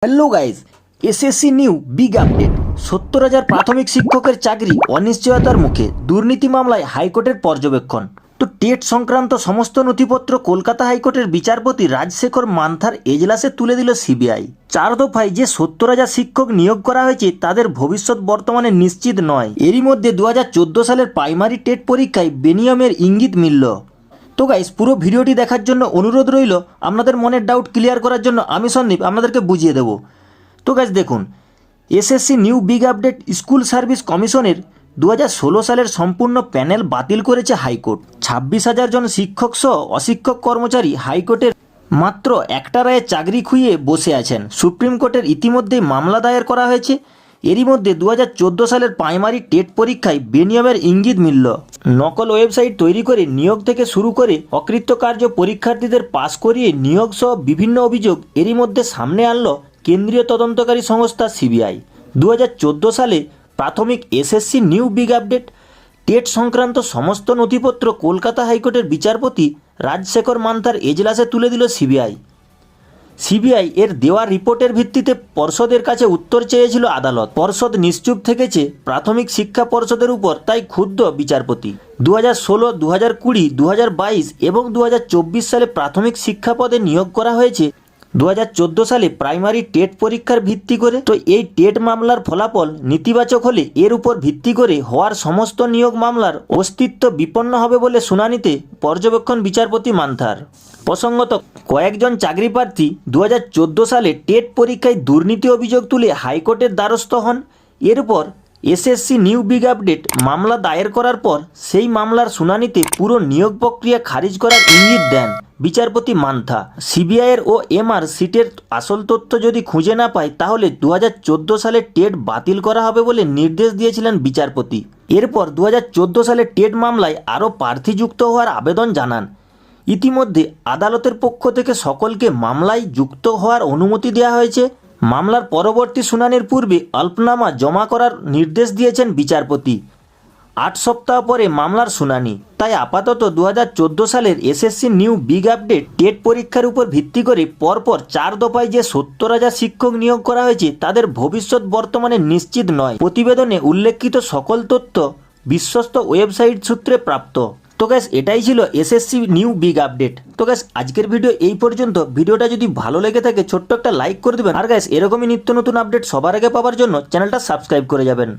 Hello guys, SSC new big update. ৭০,০০০ প্রাথমিক শিক্ষকের চাকরি অনিশ্চয়তার মুখে, দুর্নীতি মামলায় হাইকোর্টের পর্যবেক্ষণ। তো টেট সংক্রান্ত সমস্ত নথিপত্র কলকাতা হাইকোর্টের বিচারপতি রাজশেখর মান্থার এজলাসে তুলে দিল সিবিআই। 4 দফায় যে ৭০,০০০ শিক্ষক নিয়োগ করা হয়েছে তাদের ভবিষ্যৎ বর্তমানে নিশ্চিত নয়। এরই মধ্যে 2014 সালের প্রাইমারি টেট পরীক্ষায় বেনিয়মের ইঙ্গিত মিলল। তো গাইস, পুরো ভিডিওটি দেখার জন্য অনুরোধ রইল। আপনাদের মনের ডাউট ক্লিয়ার করার জন্য আমি সন্দীপ আপনাদেরকে বুঝিয়ে দেব। তো গাইস দেখুন, SSC new big update school service কমিশনের 2016 সালের সম্পূর্ণ প্যানেল বাতিল করেছে হাইকোর্ট। 26,000 জন শিক্ষক সহ অশিক্ষক কর্মচারী হাইকোর্টের মাত্র একটা রায়ে চাকরি খুইয়ে বসে আছেন। সুপ্রিম কোর্টের ইতিমধ্যেই মামলা দায়ের করা হয়েছে। এরই মধ্যে 2014 সালের প্রাইমারি টেট পরীক্ষায় বেনিয়মের ইঙ্গিত মিলল। নকল ওয়েবসাইট তৈরি করে নিয়োগ থেকে শুরু করে অকৃতকার্য পরীক্ষার্থীদের পাস করিয়ে নিয়োগ সহ বিভিন্ন অভিযোগ এরই মধ্যে সামনে আনল কেন্দ্রীয় তদন্তকারী সংস্থা সিবিআই। 2014 সালে প্রাথমিক SSC new big update TET সংক্রান্ত সমস্ত নথিপত্র কলকাতা হাইকোর্টের বিচারপতি রাজশেখর মান্থার এজলাসে তুলে দিল সিবিআই। সিবিআই এর দেওয়া রিপোর্টের ভিত্তিতে পর্ষদের কাছে উত্তর চেয়েছিল আদালত। পর্ষদ নিশ্চুপ থেকেছে প্রাথমিক শিক্ষা পর্ষদের উপর, তাই ক্ষুব্ধ বিচারপতি। 2016, 2020, 2022 এবং 2024 সালে প্রাথমিক শিক্ষা পদে নিয়োগ করা হয়েছে 2014 সালে প্রাইমারি টেট পরীক্ষার ভিত্তি করে। তো এই টেট মামলার ফলাফল নেতিবাচক হলে এর উপর ভিত্তি করে হওয়ার সমস্ত নিয়োগ মামলার অস্তিত্ব বিপন্ন হবে বলে শুনানিতে পর্যবেক্ষণ বিচারপতি মান্থার। প্রসঙ্গত, কয়েকজন চাকরিপ্রার্থী 2014 সালে টেট পরীক্ষায় দুর্নীতি অভিযোগ তুলে হাইকোর্টের দ্বারস্থ হন। এরপর এসএসসি নিউ বিগ আপডেট মামলা দায়ের করার পর সেই মামলার শুনানিতে পুরো নিয়োগ প্রক্রিয়া খারিজ করার ইঙ্গিত দেন বিচারপতি মান্থা। সিবিআইয়ের ও এমআর সিটের আসল তথ্য যদি খুঁজে না পায় তাহলে 2014 সালে টেট বাতিল করা হবে বলে নির্দেশ দিয়েছিলেন বিচারপতি। এরপর 2014 সালে টেট মামলায় আরও প্রার্থী যুক্ত হওয়ার আবেদন জানান। ইতিমধ্যে আদালতের পক্ষ থেকে সকলকে মামলায় যুক্ত হওয়ার অনুমতি দেওয়া হয়েছে। মামলার পরবর্তী শুনানির পূর্বে হলফনামা জমা করার নির্দেশ দিয়েছেন বিচারপতি। 8 সপ্তাহ পরে মামলার শুনানি। তাই আপাতত 2014 সালের SSC new big update TET পরীক্ষার উপর ভিত্তি করে পরপর 4 দফায় যে 70,000 শিক্ষক নিয়োগ করা হয়েছে তাদের ভবিষ্যৎ বর্তমানে নিশ্চিত নয়। প্রতিবেদনে উল্লেখিত সকল তথ্য বিশ্বস্ত ওয়েবসাইট সূত্রে প্রাপ্ত। তো গ্যাস, এটাই ছিল এসএসসি নিউ বিগ আপডেট। তো গ্যাস, আজকের ভিডিও এই পর্যন্ত। ভিডিওটা যদি ভালো লেগে থাকে ছোট্ট একটা লাইক করে দেবেন। আর গ্যাস, এরকমই নিত্য নতুন আপডেট সবার আগে পাওয়ার জন্য চ্যানেলটা সাবস্ক্রাইব করে যাবেন।